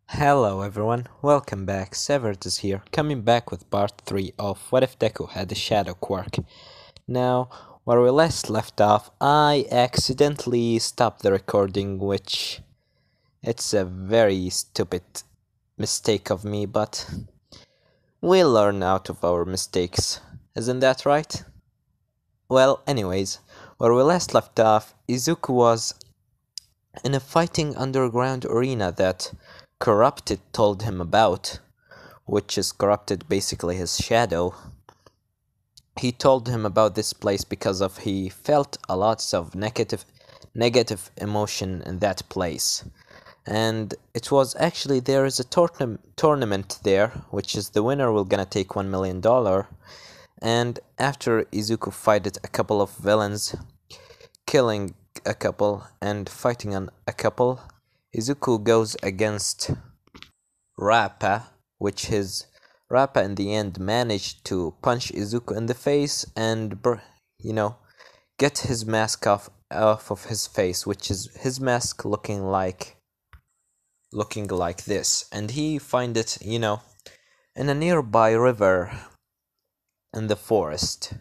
Hello everyone, welcome back. Severed is here, coming back with part 3 of What If Deku Had a Shadow Quirk. Now, where we last left off, I accidentally stopped the recording, which it's a very stupid mistake of me, but we learn out of our mistakes. Isn't that right? Well, anyways, where we last left off, Izuku was in a fighting underground arena that Corrupted told him about, which is Corrupted basically his shadow. He told him about this place because of he felt a lot of negative emotion in that place. And it was actually there is a tournament there, which is the winner will gonna take $1 million. And after Izuku fighted a couple of villains, killing a couple and fighting on a couple, Izuku goes against Rappa, which his Rappa in the end managed to punch Izuku in the face and get his mask off of his face, which is his mask looking like this, and he find it in a nearby river in the forest.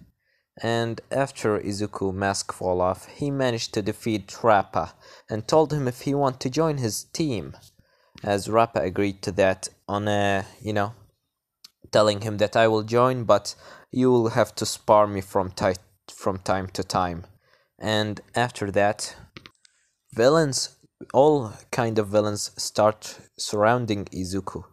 And after Izuku mask fall off, he managed to defeat Rappa and told him if he want to join his team, as Rappa agreed to that on telling him that I will join, but you will have to spar me from time to time. And after that, villains, all kind of villains, start surrounding Izuku,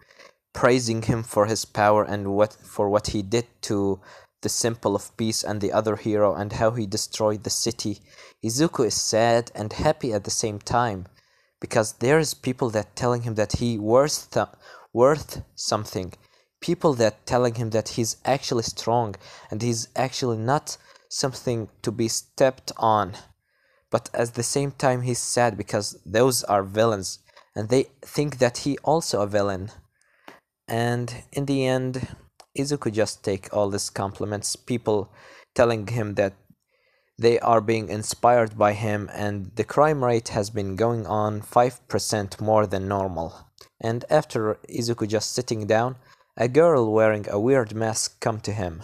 praising him for his power and what he did to the Symbol of Peace and the other hero and how he destroyed the city. Izuku is sad and happy at the same time, because there's people that telling him that he worth something. People that telling him that he's actually strong and he's actually not something to be stepped on. But at the same time he's sad because those are villains and they think that he also a villain. And in the end, Izuku just take all these compliments, people telling him that they are being inspired by him, and the crime rate has been going on 5% more than normal. And after Izuku just sitting down, a girl wearing a weird mask come to him,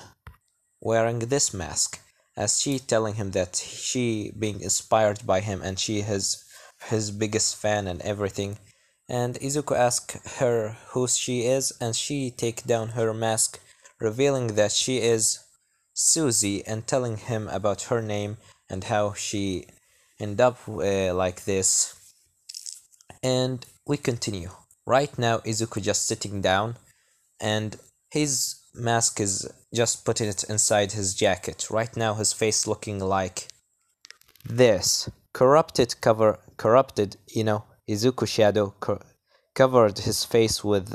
wearing this mask, as she telling him that she being inspired by him and she is his biggest fan and everything. And Izuku ask her who she is, and she take down her mask, revealing that she is Susie, and telling him about her name and how she end up like this. And we continue. Right now Izuku just sitting down and his mask is just putting it inside his jacket. Right now his face looking like this. Corrupted, Izuku shadow covered his face with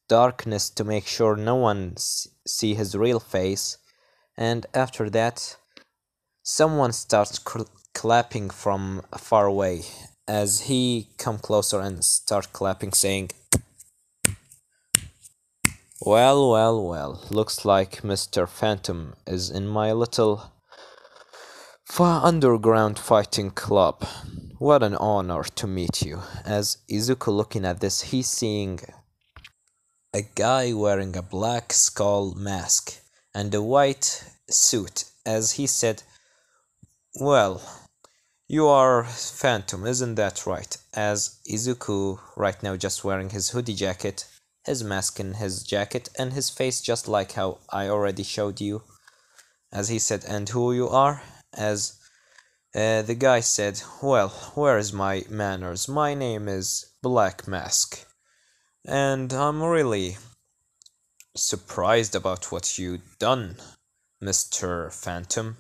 darkness to make sure no one see his real face. And after that, someone starts clapping from far away as he come closer and start clapping, saying, well, looks like Mr. Phantom is in my little underground fighting club. What an honor to meet you. As Izuku looking at this, he's seeing a guy wearing a black skull mask and a white suit, as he said, well, you are Phantom, isn't that right? As Izuku right now just wearing his hoodie jacket, his mask in his jacket, and his face just like how I already showed you. As he said, and who you are? As the guy said, well, where is my manners? My name is Black Mask. And I'm really surprised about what you done, Mr. Phantom.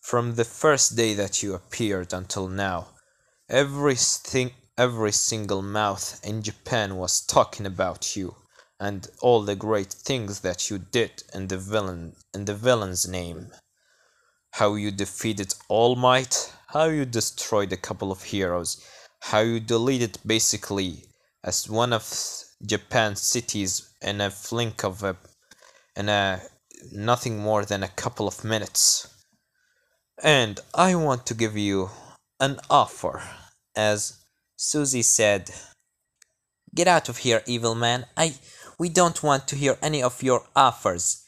From the first day that you appeared until now, every single mouth in Japan was talking about you and all the great things that you did in the villain's name. How you defeated All Might, how you destroyed a couple of heroes, how you deleted basically as one of Japan's cities in a flink of nothing more than a couple of minutes. And I want to give you an offer. As Susie said, Get out of here, evil man. We don't want to hear any of your offers.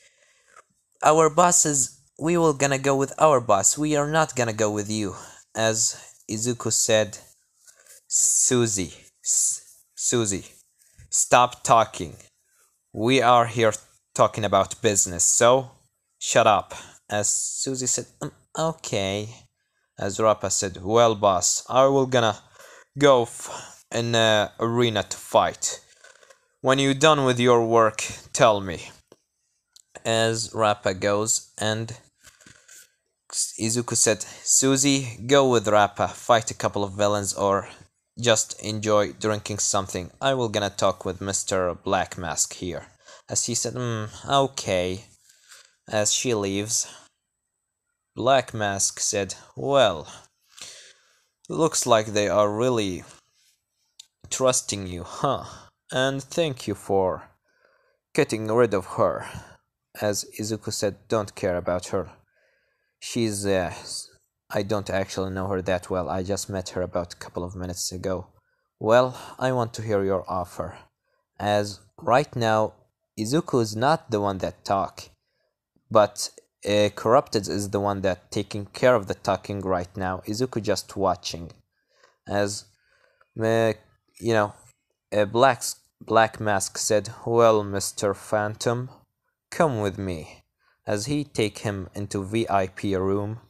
Our bosses, we will gonna go with our boss. We are not gonna go with you. As Izuku said, Susie, Susie, stop talking. We are here talking about business, so shut up. As Susie said, okay. As Rappa said, well, boss, I will gonna go in the arena to fight. When you're done with your work, tell me. As Rappa goes, and Izuku said, Susie, go with Rappa, fight a couple of villains, or just enjoy drinking something. I will gonna talk with Mr. Black Mask here. As he said, okay. As she leaves, Black Mask said, well, looks like they are really trusting you, huh? And thank you for getting rid of her. As Izuku said, don't care about her. She's, I don't actually know her that well. I just met her about a couple of minutes ago. Well, I want to hear your offer. As right now, Izuku is not the one that talk, but Corrupted is the one that taking care of the talking right now. Izuku just watching. As, you know, Black Mask said, well, Mr. Phantom, come with me. As he take him into VIP room,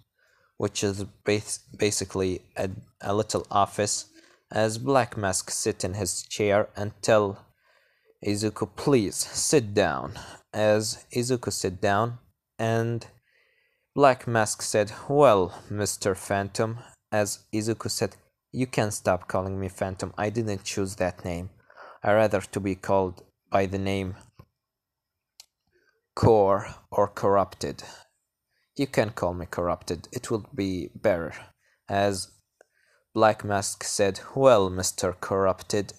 which is basically a little office, as Black Mask sit in his chair and tell Izuku, please sit down. As Izuku sit down, and Black Mask said, well, Mr. Phantom. As Izuku said, you can stop calling me Phantom. I didn't choose that name. I rather to be called by the name Core or Corrupted. You can call me Corrupted. It will be better. As Black Mask said, well, Mr. Corrupted,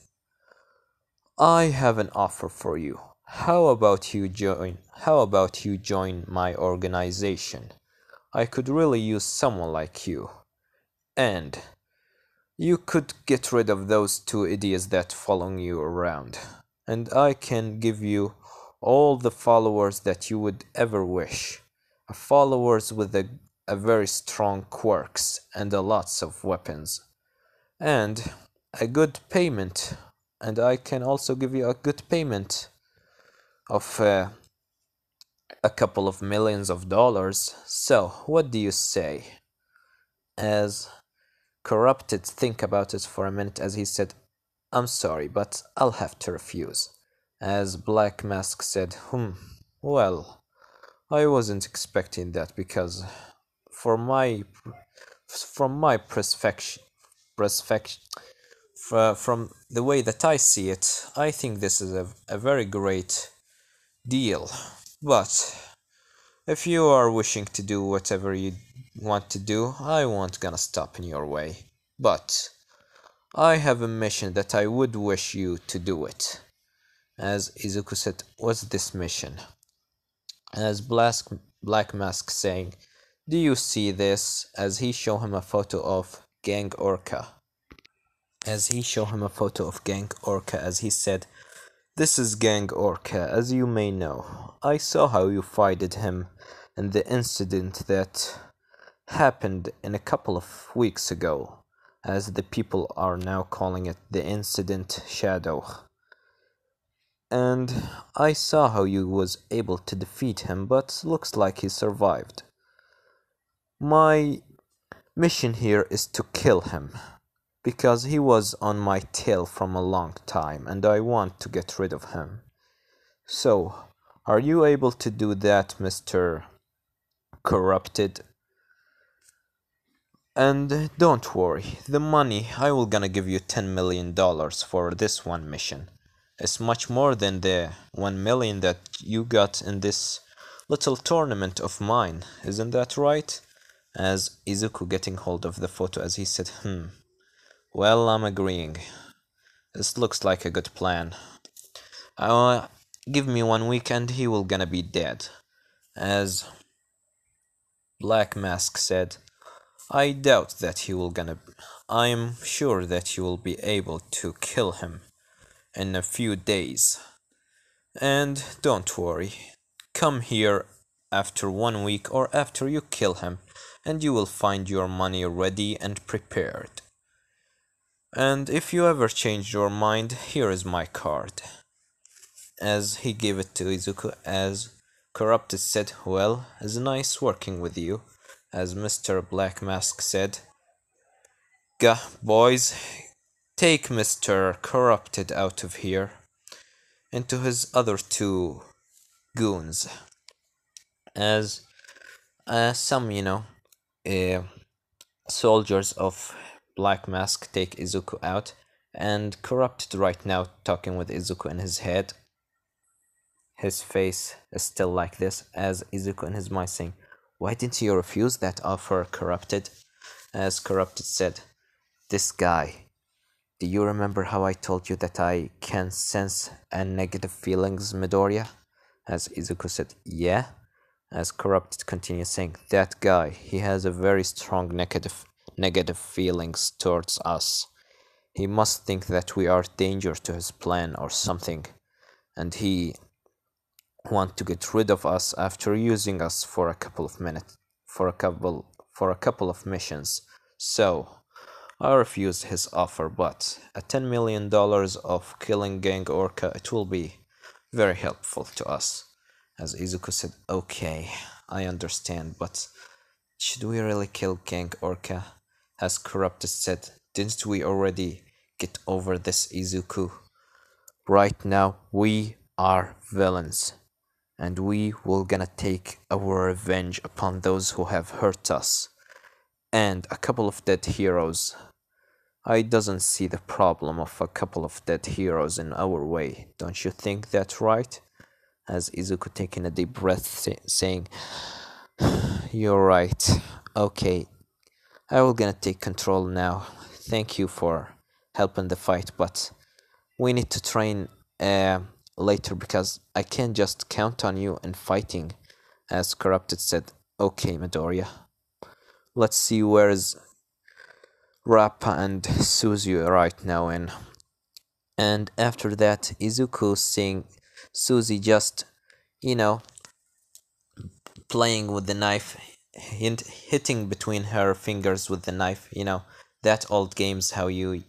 I have an offer for you. How about you join my organization? I could really use someone like you. And you could get rid of those two idiots that following you around. And I can give you all the followers that you would ever wish. Followers with a very strong quirks and lots of weapons. And a good payment. And I can also give you a good payment of a couple of millions of dollars. So, what do you say? As Corrupted think about it for a minute as he said, I'm sorry, but I'll have to refuse. As Black Mask said, well, I wasn't expecting that because from my perspective, from the way that I see it, I think this is a very great deal. But if you are wishing to do whatever you want to do, I won't gonna stop in your way. But I have a mission that I would wish you to do it. As Izuku said, what's this mission? As Black Mask saying, do you see this? As he show him a photo of Gang Orca. As he said, this is Gang Orca, as you may know. I saw how you fighted him in the incident that happened in a couple of weeks ago, as the people are now calling it the Incident Shadow. And I saw how you was able to defeat him, but looks like he survived. My mission here is to kill him, because he was on my tail from a long time, and I want to get rid of him. So, are you able to do that, Mr. Corrupted? And don't worry, the money, I will gonna give you $10 million for this one mission. It's much more than the 1 million that you got in this little tournament of mine, isn't that right? As Izuku getting hold of the photo as he said, well, I'm agreeing. This looks like a good plan. Give me 1 week and he will gonna be dead. As Black Mask said, I doubt that he will gonna... I'm sure that you will be able to kill him in a few days. And don't worry, come here after 1 week or after you kill him, and you will find your money ready and prepared. And if you ever change your mind, here is my card. As he gave it to Izuku, as Corrupted said, well, it's nice working with you. As Mr. Black Mask said, Gah, boys, take Mr. Corrupted out of here into his other two goons. As some, uh, soldiers of Black Mask take Izuku out, and Corrupted right now talking with Izuku in his head. His face is still like this, as Izuku in his mind saying, why didn't you refuse that offer, Corrupted? As Corrupted said, this guy, do you remember how I told you that I can sense a negative feelings, Midoriya? As Izuku said, yeah. As Corrupted continues saying, that guy, he has a very strong negative feelings towards us. He must think that we are danger to his plan or something, and he want to get rid of us after using us for a couple of minutes, for a couple of missions. So I refused his offer, but a $10 million of killing Gang Orca, it will be very helpful to us. As Izuku said, okay, I understand, but should we really kill Gang Orca? As Corrupted said, didn't we already get over this, Izuku? Right now, we are villains, and we will gonna take our revenge upon those who have hurt us. And a couple of dead heroes. I doesn't see the problem of a couple of dead heroes in our way. Don't you think that's right? As Izuku taking a deep breath, saying, you're right. Okay, I will gonna take control now. Thank you for helping the fight, but we need to train later because I can't just count on you in fighting. As Corrupted said, okay, Midoriya. Let's see where's Rappa and Suzy right now in. And after that, Izuku seeing Suzy just, you know, playing with the knife, hitting between her fingers with the knife, that old games how you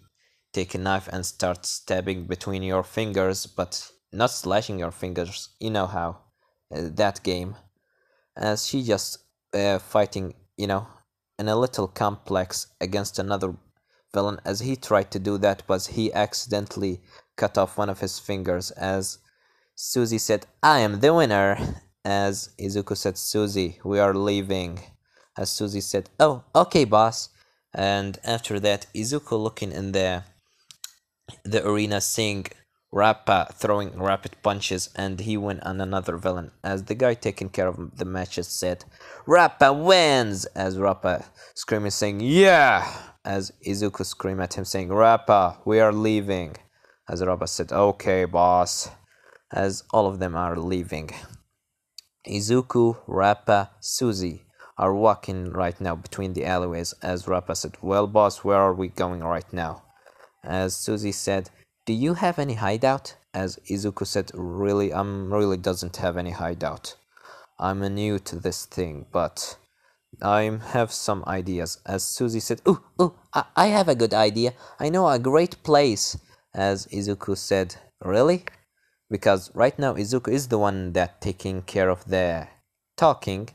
take a knife and start stabbing between your fingers, but not slashing your fingers, you know how, that game. As she just fighting, in a little complex against another villain, as he tried to do that, but he accidentally cut off one of his fingers. As Suzy said, I am the winner. As Izuku said, Suzy, we are leaving. As Suzy said, oh, okay, boss. And after that, Izuku looking in the arena, seeing Rappa throwing rapid punches, and he went on another villain. As the guy taking care of the matches said, Rappa wins! As Rappa screaming saying, yeah! As Izuku screamed at him saying, Rappa, we are leaving. As Rappa said, okay, boss. As all of them are leaving. Izuku, Rappa, Suzy are walking right now between the alleyways. As Rappa said, well, boss, where are we going right now? As Suzy said, do you have any hideout? As Izuku said, really, really doesn't have any hideout. I'm new to this thing, but I have some ideas. As Suzy said, I have a good idea. I know a great place. As Izuku said, really? Because right now Izuku is the one that taking care of the talking.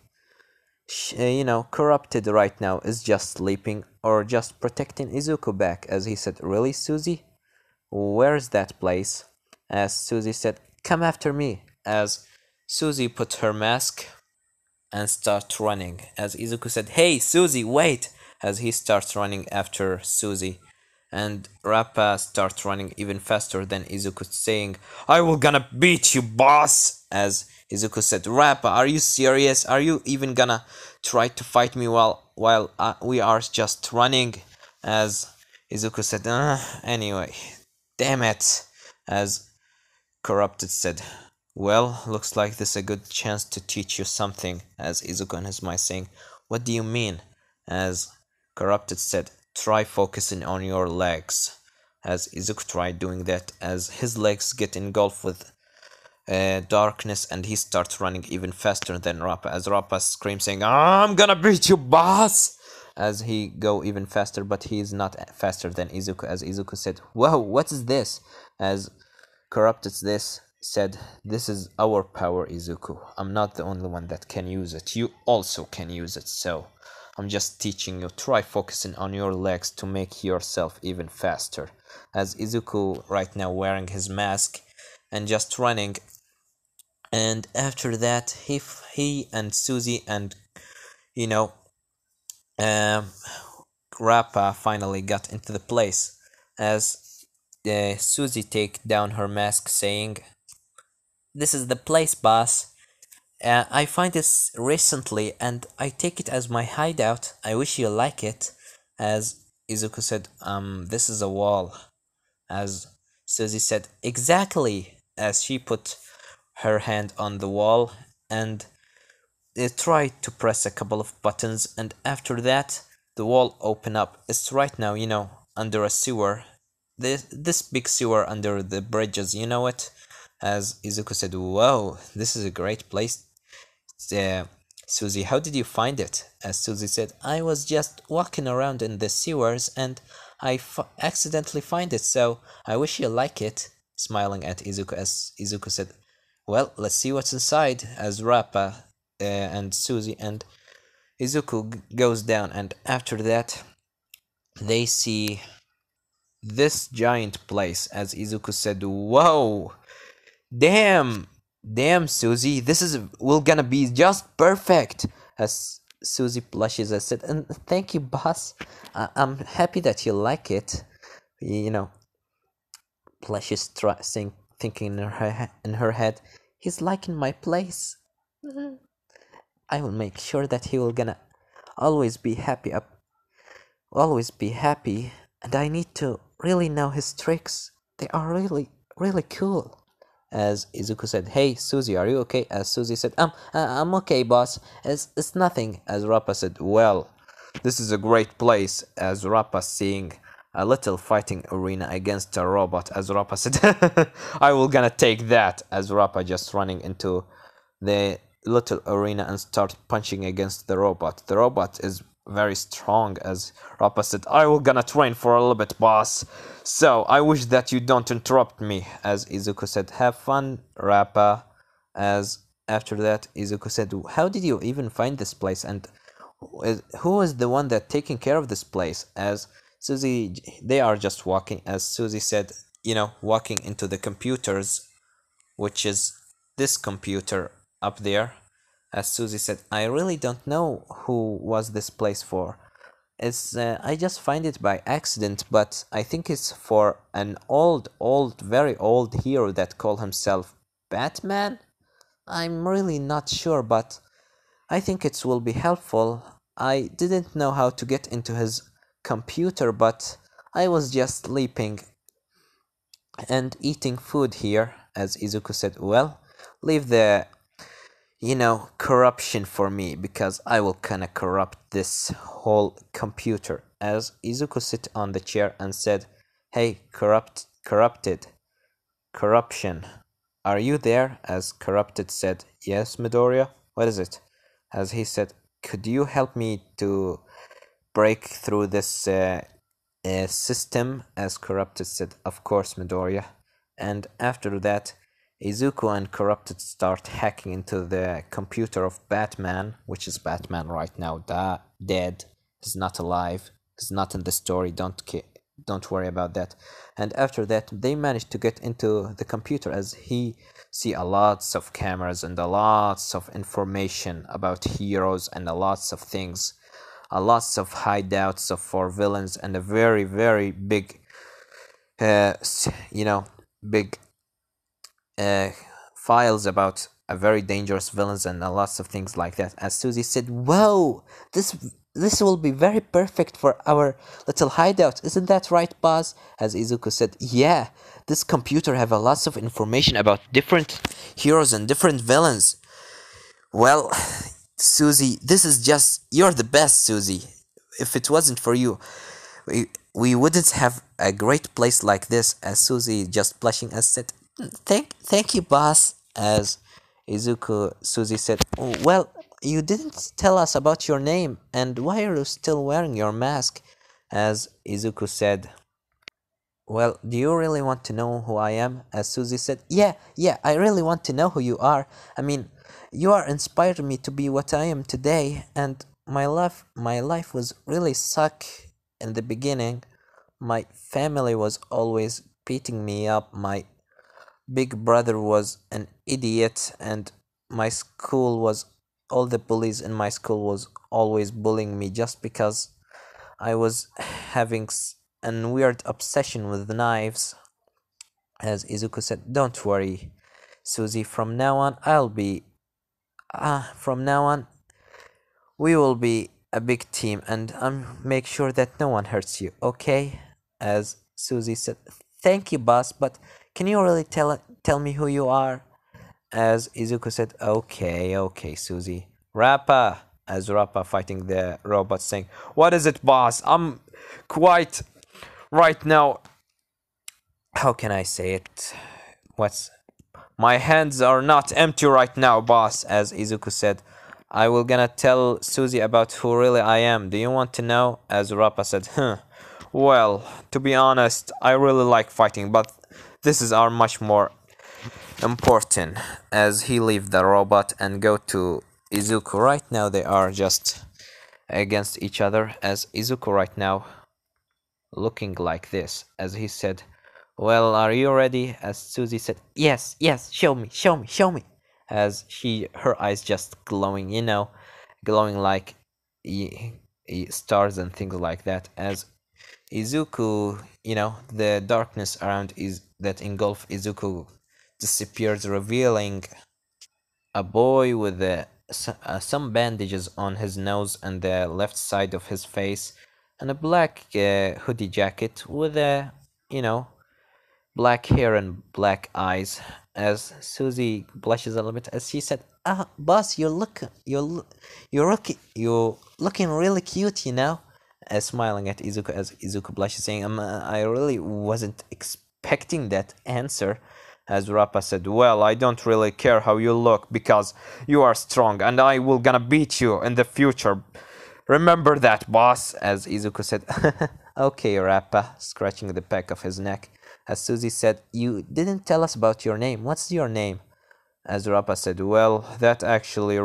Corrupted right now is just sleeping or just protecting Izuku back. As he said, really, Suzy? Where's that place? As Suzy said, come after me. As Suzy put her mask and start running. As Izuku said, hey, Suzy, wait! As he starts running after Suzy. And Rappa starts running even faster than Izuku, saying, I will gonna beat you, boss! As Izuku said, Rappa, are you serious? Are you even gonna try to fight me while we are just running? As Izuku said, anyway, damn it! As Corrupted said, well, looks like this is a good chance to teach you something. As Izuku in his mind saying, what do you mean? As Corrupted said, try focusing on your legs. as Izuku tried doing that, as his legs get engulfed with darkness, and he starts running even faster than Rappa, as Rappa screams saying, "I'm gonna beat you, boss!" As he go even faster, but he is not faster than Izuku, as Izuku said, "Whoa, what is this?" As Corrupted this said, "This is our power, Izuku. I'm not the only one that can use it. You also can use it, so I'm just teaching you. Try focusing on your legs to make yourself even faster." As Izuku right now wearing his mask and just running, and after that he and Susie and you know um, Rappa finally got into the place, as Susie take down her mask saying, "This is the place, boss. I find this recently and I take it as my hideout. I wish you like it." As Izuku said, this is a wall." As Susie said, "Exactly," as she put her hand on the wall and they tried to press a couple of buttons, and after that the wall opened up. It's right now, under a sewer. This big sewer under the bridges, you know it? As Izuku said, "Whoa, this is a great place." uh, Susie, "How did you find it?" As Susie said, "I was just walking around in the sewers and I accidentally find it, so I wish you like it." Smiling at Izuku, as Izuku said, "Well, let's see what's inside." As Rappa and Susie and Izuku goes down, and after that they see this giant place. As Izuku said, "Whoa, damn, damn, Susie, this is will gonna be just perfect." As Susie blushes, I said, "And thank you, boss. I'm happy that you like it." You know, blushes, thinking in her head, "He's liking my place. I will make sure that he will gonna always be happy always be happy, and I need to really know his tricks. They are really, really cool." As Izuku said, "Hey, Susie, are you okay?" As Susie said, I'm okay, boss. It's nothing." As Rappa said, "Well, this is a great place." As Rappa seeing a little fighting arena against a robot, as Rappa said, "I will gonna take that." As Rappa just running into the little arena and start punching against the robot. The robot is very strong, as Rappa said, "I will gonna train for a little bit, boss. So I wish that you don't interrupt me." As Izuku said, "Have fun, Rappa." As after that, Izuku said, "How did you even find this place? And who is the one that taking care of this place?" As Susie, they are just walking. As Susie said, walking into the computers, which is this computer up there. As Susie said, "I really don't know who was this place for. I just find it by accident, but I think it's for an old, very old hero that call himself Batman. I'm really not sure, but I think it will be helpful. I didn't know how to get into his computer, but I was just sleeping and eating food here." As Izuku said, "Well, leave the corruption for me, because I will kinda corrupt this whole computer." As Izuku sit on the chair and said, "Hey, corrupted, corruption, are you there?" As Corrupted said, "Yes, Midoriya, what is it?" As he said, "Could you help me to break through this system?" As Corrupted said, "Of course, Midoriya." And after that, Izuku and Corrupted start hacking into the computer of Batman, which is Batman right now, dead. He's not alive. He's not in the story. Don't worry about that. And after that, they manage to get into the computer, as he see a lots of cameras and a lots of information about heroes and a lots of things, a lots of hideouts for villains, and a very, very big, big files about a very dangerous villains and lots of things like that. As Susie said, "Whoa, this will be very perfect for our little hideout, isn't that right, boss?" As Izuku said, "Yeah, this computer have a lots of information about different heroes and different villains. Well, Susie, this is just, you're the best, Susie. If it wasn't for you, we wouldn't have a great place like this, as Susie just blushing as said, thank you, boss. As Susie said, well, you didn't tell us about your name, and why are you still wearing your mask? As Izuku said, well, do you really want to know who I am? As Susie said, yeah, I really want to know who you are. I mean, you are inspiring me to be what I am today, and my life was really suck in the beginning. My family was always beating me up. My big brother was an idiot, and my school was all the bullies in my school was always bullying me just because I was having a weird obsession with knives. As Izuku said, don't worry, Susie, from now on from now on we will be a big team, and make sure that no one hurts you, okay? As Susie said, thank you, boss, but can you really tell me who you are? As Izuku said, okay, Susie. Rappa, as Rappa fighting the robot saying, what is it, boss? I'm quite right now. How can I say it? What's My hands are not empty right now, boss, as Izuku said. I will gonna tell Susie about who really I am. Do you want to know? As Rappa said, well, to be honest, I really like fighting, but this is our much more important. As he leave the robot and go to Izuku. Right now they are just against each other, as Izuku right now looking like this, as he said, well, are you ready? As Susie said, yes, show me. As her eyes just glowing, glowing like stars and things like that. As Izuku, the darkness around is that engulf Izuku disappears, revealing a boy with some bandages on his nose and the left side of his face, and a black hoodie jacket with you know, black hair and black eyes. As Susie blushes a little bit, as she said, boss, you're looking really cute, As smiling at Izuku, as Izuku blushes, saying, I really wasn't expecting that answer. As Rappa said, well, I don't really care how you look because you are strong and I will gonna beat you in the future. Remember that, boss, as Izuku said. Okay, Rappa, scratching the back of his neck. As Susie said, you didn't tell us about your name. What's your name? As Rappa said, well, that's actually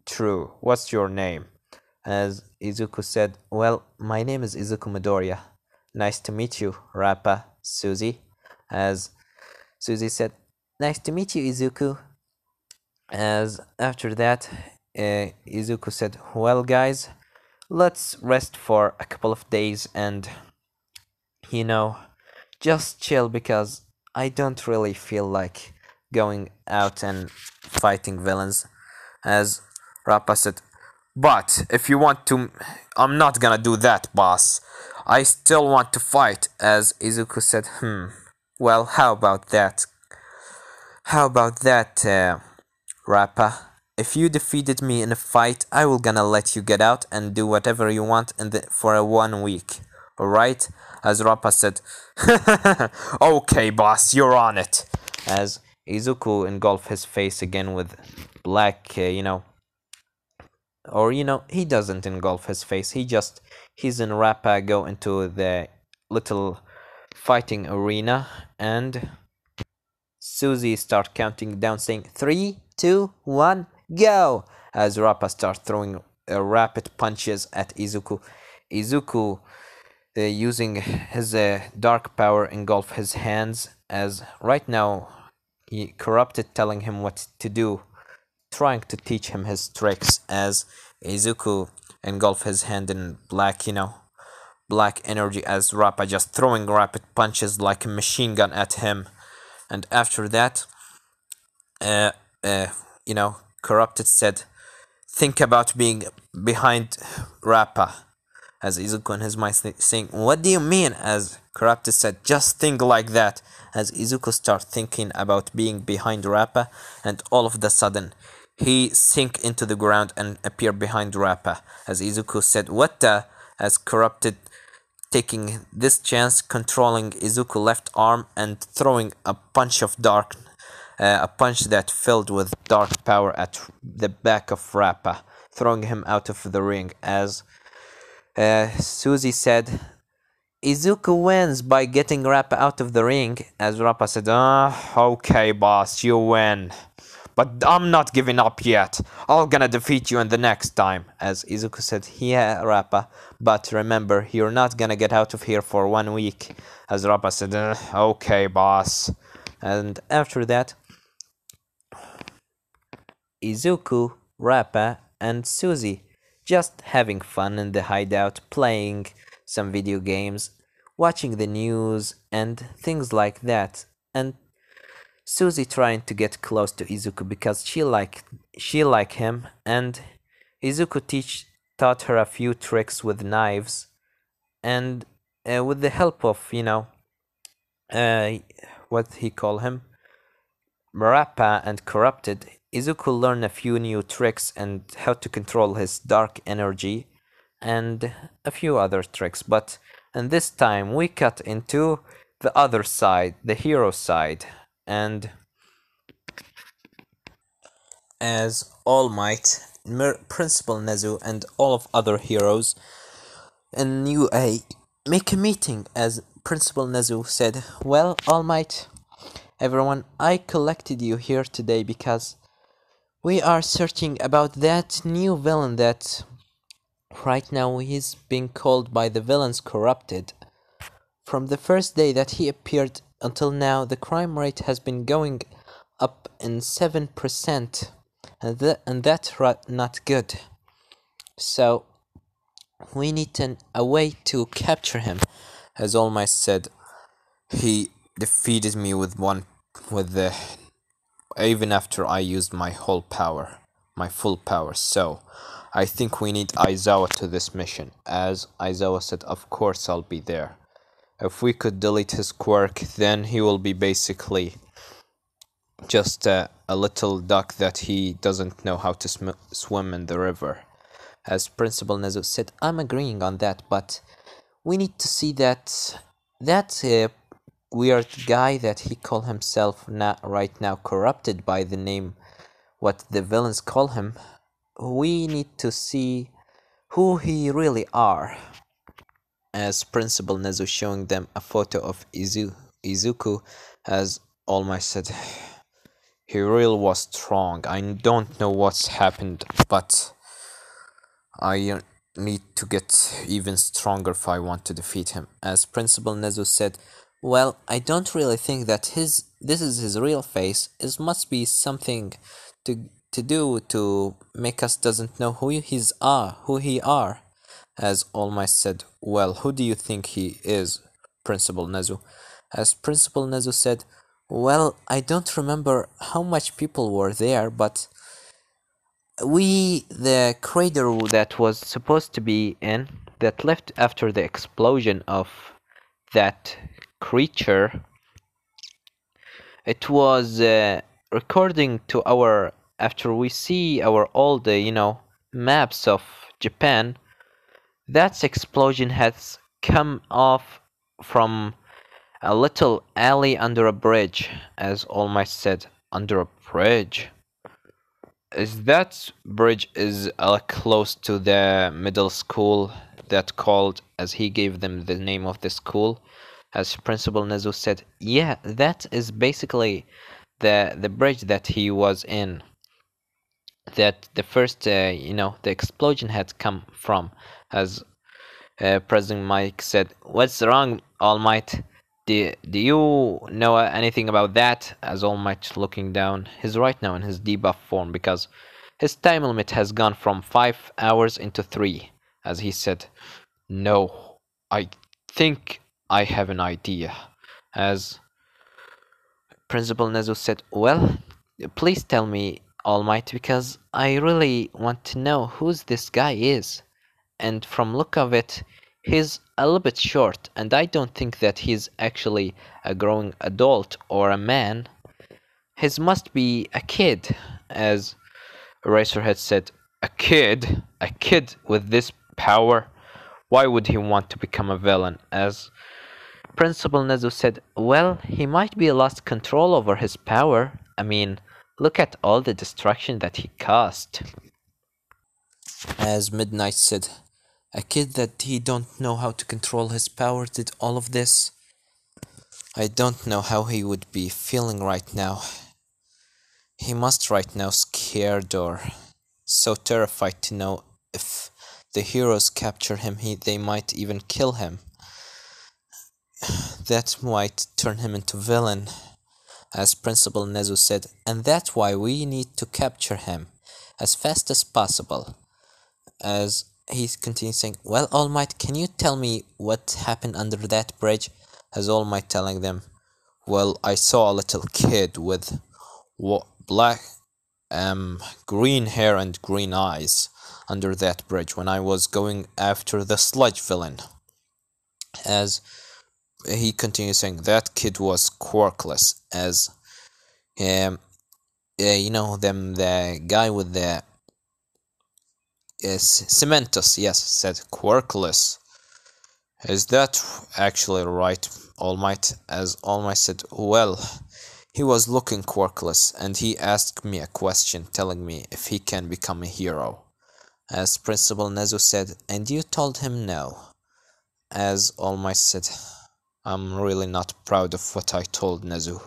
true. What's your name? As Izuku said, well, my name is Izuku Midoriya. Nice to meet you, Rappa, Susie. As Susie said, nice to meet you, Izuku. As after that, Izuku said, well, guys, let's rest for a couple of days and, just chill because I don't really feel like going out and fighting villains. As Rappa said, but if you want to, I'm not gonna do that, boss. I still want to fight. As Izuku said, well, how about that? How about that, Rappa? If you defeated me in a fight, I will gonna let you get out and do whatever you want for a 1 week. Alright? As Rappa said, okay, boss, you're on it. As Izuku engulfed his face again with black, or he doesn't engulf his face. He's in Rappa, go into the little fighting arena, and Susie start counting down, saying 3, 2, 1, go! As Rappa start throwing rapid punches at Izuku. Izuku, using his dark power, engulf his hands, as right now he corrupted, telling him what to do, trying to teach him his tricks. As Izuku engulf his hand in black, black energy, as Rappa just throwing rapid punches like a machine gun at him. And after that, corrupted said, think about being behind Rappa. As Izuku in his mind saying, what do you mean? As corrupted said, just think like that. As Izuku start thinking about being behind Rappa, and all of the sudden he sink into the ground and appear behind Rappa. As Izuku said, what the? As corrupted taking this chance, controlling Izuku's left arm and throwing a punch that filled with dark power at the back of Rappa, throwing him out of the ring. As Suzy said, Izuku wins by getting Rappa out of the ring. As Rappa said, okay, boss, you win. But I'm not giving up yet. I'm gonna defeat you in the next time. As Izuku said, yeah, Rappa, but remember, you're not gonna get out of here for 1 week. As Rappa said, okay, boss. And after that, Izuku, Rappa, and Suzy just having fun in the hideout, playing some video games, watching the news, and things like that. And Suzy trying to get close to Izuku because she like him, and Izuku taught her a few tricks with knives, and with the help of uh, what he call him, Marappa and Corrupted, Izuku learned a few new tricks and how to control his dark energy, and a few other tricks. But and this time we cut into the other side, the hero side, and as All Might, Principal Nezu, and all of other heroes in New A make a meeting. As Principal Nezu said, "Well, All Might, everyone, I collected you here today because we are searching about that new villain that right now he's being called by the villains Corrupted. From the first day that he appeared until now, the crime rate has been going up in 7%, and that's not good. So we need a way to capture him." As All Might said, he defeated me with the even after I used my whole power, my full power. So I think we need Aizawa to this mission. As Aizawa said, of course I'll be there. If we could delete his quirk, then he will be basically just a little duck that he doesn't know how to swim in the river. As Principal Nezu said, I'm agreeing on that, but we need to see that weird guy that he call himself right now Corrupted by the name what the villains call him. We need to see who he really are. As Principal Nezu showing them a photo of Izuku, as All Might said, he really was strong. I don't know what's happened, but I need to get even stronger if I want to defeat him. As Principal Nezu said, well, I don't really think that this is his real face. It must be something to do to make us doesn't know who he are. As All Might said, well, who do you think he is, Principal Nezu? As Principal Nezu said, well, I don't remember how much people were there, but the crater that was supposed to be in, that left after the explosion of that creature, it was according to our, after we see our old, maps of Japan, that explosion has come off from a little alley under a bridge. As All Might said, under a bridge? Is that bridge is close to the middle school that called, as he gave them the name of the school? As Principal Nezu said, yeah, that is basically the bridge that he was in, that the first the explosion had come from. As President Mike said, what's wrong, All Might? Do you know anything about that? As All Might looking down, he's right now in his debuff form because his time limit has gone from 5 hours into 3. As he said, no, I think I have an idea. As Principal Nezu said, well, please tell me, All Might, because I really want to know who's this guy is. And from look of it, he's a little bit short, and I don't think that he's actually a growing adult or a man. His must be a kid, as Eraserhead said. A kid with this power? Why would he want to become a villain? As Principal Nezu said, well, he might be lost control over his power. I mean, look at all the destruction that he caused. As Midnight said, a kid that he don't know how to control his power did all of this. I don't know how he would be feeling right now. He must right now scared or so terrified to know if the heroes capture him, they might even kill him. That might turn him into villain, as Principal Nezu said, and that's why we need to capture him as fast as possible. As he continues saying, well, All Might, can you tell me what happened under that bridge? As All Might telling them, well, I saw a little kid with black, green hair and green eyes under that bridge when I was going after the sludge villain. As he continues saying, that kid was quirkless. As you know them, the guy with the Cementus, yes, said quirkless. Is that actually right, All Might? As All Might said, well, he was looking quirkless, and he asked me a question telling me if he can become a hero. As Principal Nezu said, and you told him no. As All Might said, I'm really not proud of what I told Nezu,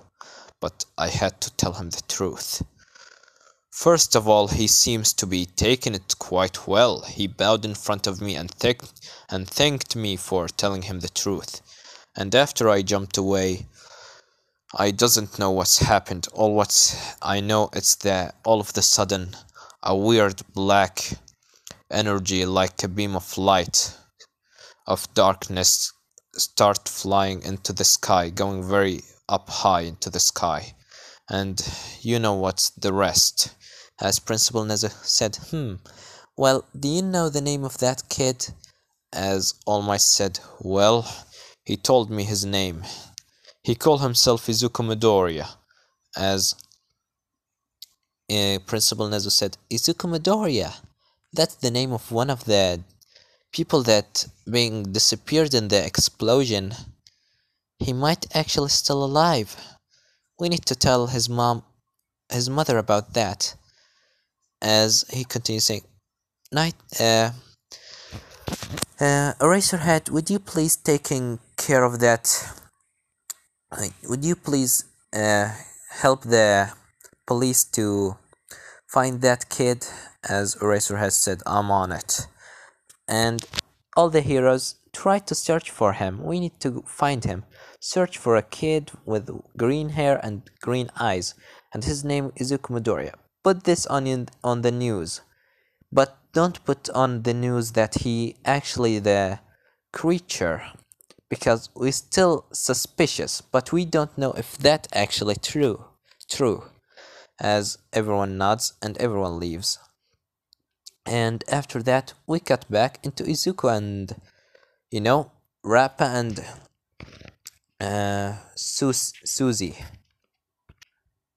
but I had to tell him the truth. First of all, he seems to be taking it quite well. He bowed in front of me and thanked me for telling him the truth. And after I jumped away, I doesn't know what's happened. All what I know is that all of the sudden, a weird black energy like a beam of light of darkness start flying into the sky, going very up high into the sky. And you know what's the rest. As Principal Nezu said, well, do you know the name of that kid? As All Might said, well, he told me his name. He called himself Izuku Midoriya. As Principal Nezu said, Izuku Midoriya. That's the name of one of the people that being disappeared in the explosion. He might actually still alive. We need to tell his mother about that. As he continues saying, Eraserhead, would you please taking care of that? Would you please help the police to find that kid? As Eraserhead said, I'm on it. And all the heroes try to search for him. We need to find him. Search for a kid with green hair and green eyes, and his name is Izuku Midoriya. Put this on the news, but don't put on the news that he actually the creature, because we're still suspicious, but we don't know if that actually true. As everyone nods and everyone leaves. And after that, we cut back into Izuku and, Rappa and Suzy.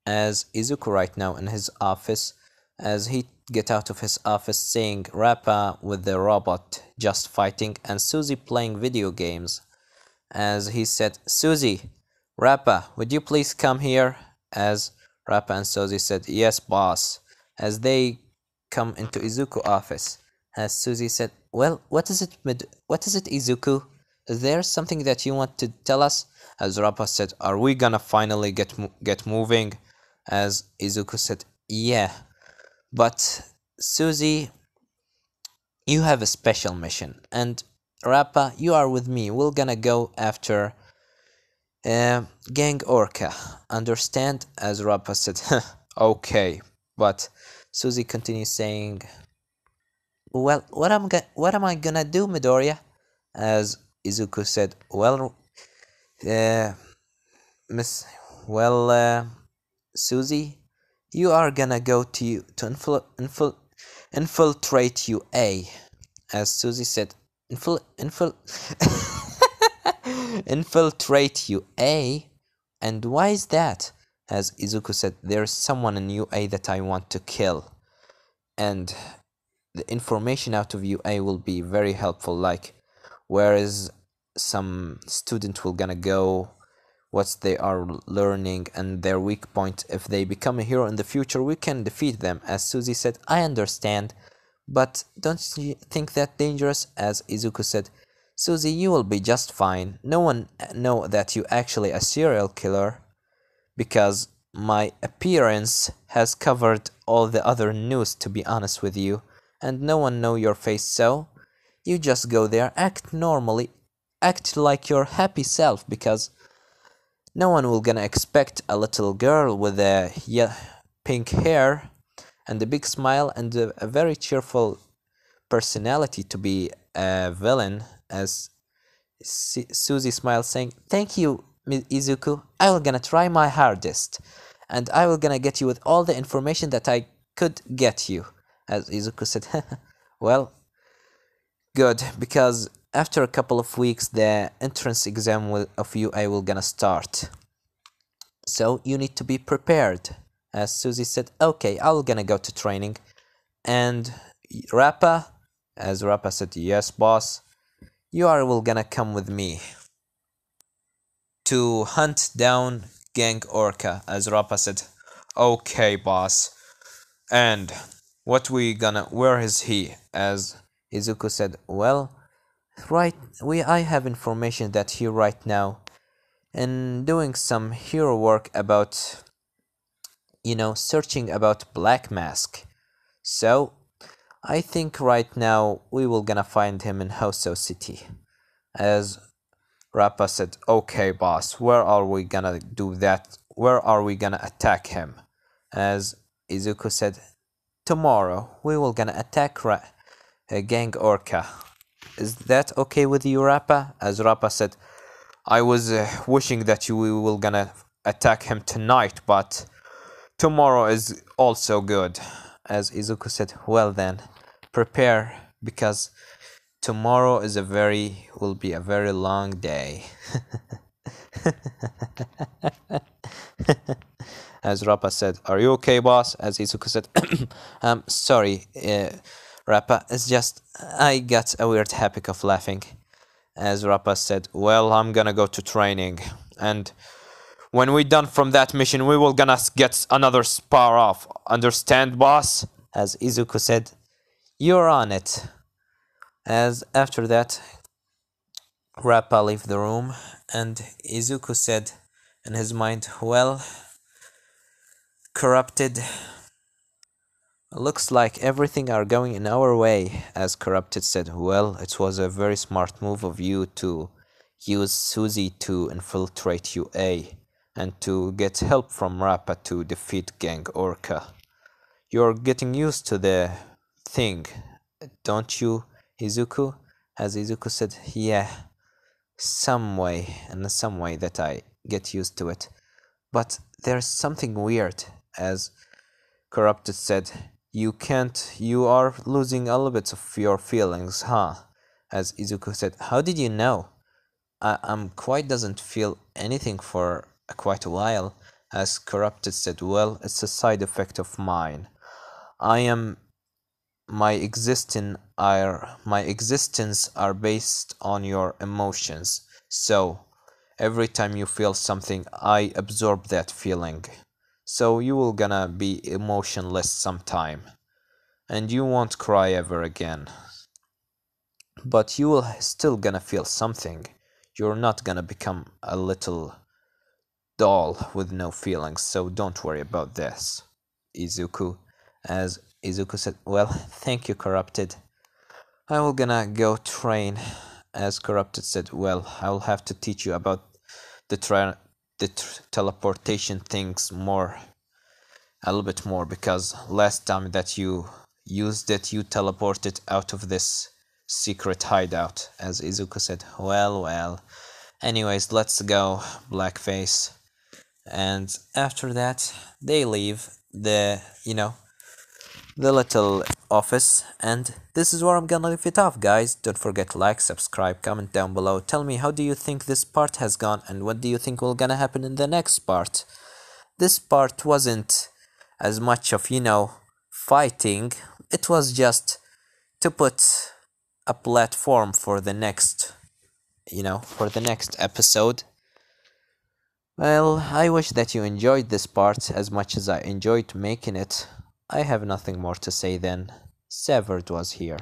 As Izuku right now in his office, as he get out of his office, seeing Rappa with the robot just fighting and Suzy playing video games. As he said, Suzy, Rappa, would you please come here? As Rappa and Suzy said, yes, boss. As they come into Izuku office, as Suzy said, well, what is it, Izuku? Is there something that you want to tell us? As Rappa said, are we gonna finally get moving? As Izuku said, yeah, but Suzy, you have a special mission, and Rappa, you are with me. We're gonna go after Gang Orca. Understand? As Rappa said, okay, but Suzy continues saying, well, what am I gonna do, Midoriya? As Izuku said, well, Suzy, you are gonna go to infiltrate UA. As Suzy said, infiltrate UA? And why is that? As Izuku said, there's someone in UA that I want to kill. And the information out of UA will be very helpful, like where is some student will gonna go, what they are learning, and their weak point. If they become a hero in the future, we can defeat them. As Suzy said, I understand, but don't you think that dangerous? As Izuku said, Suzy, you will be just fine. No one know that you actually a serial killer, because my appearance has covered all the other news, to be honest with you, and no one know your face, so you just go there, act normally, act like your happy self, because no one will gonna expect a little girl with a pink hair and a big smile and a very cheerful personality to be a villain. As Suzy smiles, saying, "Thank you, Izuku. I will gonna try my hardest, and I will gonna get you with all the information that I could get you." As Izuku said, "Well, good, because after a couple of weeks, the entrance exam of you I will gonna start. So you need to be prepared." As Suzy said, "Okay, I will gonna go to training." And Rappa, as Rappa said, "Yes, boss. You are will gonna come with me to hunt down Gang Orca." As Rappa said, "Okay, boss. And where is he?" As Izuku said, "Well, I have information that he right now and doing some hero work about, searching about Black Mask. So I think right now we will gonna find him in Hoso City." As Rappa said, "Okay, boss, where are we gonna do that? Where are we gonna attack him?" As Izuku said, "Tomorrow we will gonna attack Gang Orca. Is that okay with you, Rappa?" As Rappa said, "I was wishing that we will gonna attack him tonight, but tomorrow is also good." As Izuku said, "Well then, prepare, because tomorrow will be a very long day." As Rappa said, "Are you okay, boss?" As Izuku said, Sorry, Rappa, it's just I got a weird habit of laughing." As Rappa said, "Well, I'm gonna go to training, and when we done from that mission, we will gonna get another spar off. Understand, boss?" As Izuku said, "You're on it." As after that, Rappa left the room, and Izuku said in his mind, "Well, Corrupted, looks like everything are going in our way." As Corrupted said, "Well, it was a very smart move of you to use Suzy to infiltrate UA and to get help from Rappa to defeat Gang Orca. You're getting used to the thing, don't you, Izuku?" As Izuku said, "Yeah, in some way that I get used to it. But there's something weird." As Corrupted said, you are losing a little bit of your feelings, huh?" As Izuku said, "How did you know?" I'm quite doesn't feel anything for quite a while." As Corrupted said, "Well, it's a side effect of mine. I am my existence are based on your emotions. So every time you feel something, I absorb that feeling. So you will gonna be emotionless sometime, and you won't cry ever again. But you will still gonna feel something. You're not gonna become a little doll with no feelings, so don't worry about this, Izuku." As Izuku said, "Well, thank you, Corrupted. I will gonna go train." As Corrupted said, "Well, I will have to teach you about the teleportation things a little bit more, because last time that you used it, you teleported out of this secret hideout." As Izuku said, well. Anyways, let's go, Blackface." And after that, they leave the little office, and this is where I'm gonna leave it off, guys. Don't forget to like, subscribe, comment down below. Tell me, how do you think this part has gone, and what do you think will gonna happen in the next part? This part wasn't as much of, fighting. It was just to put a platform for the next, for the next episode. Well, I wish that you enjoyed this part as much as I enjoyed making it. I have nothing more to say then. Severed was here.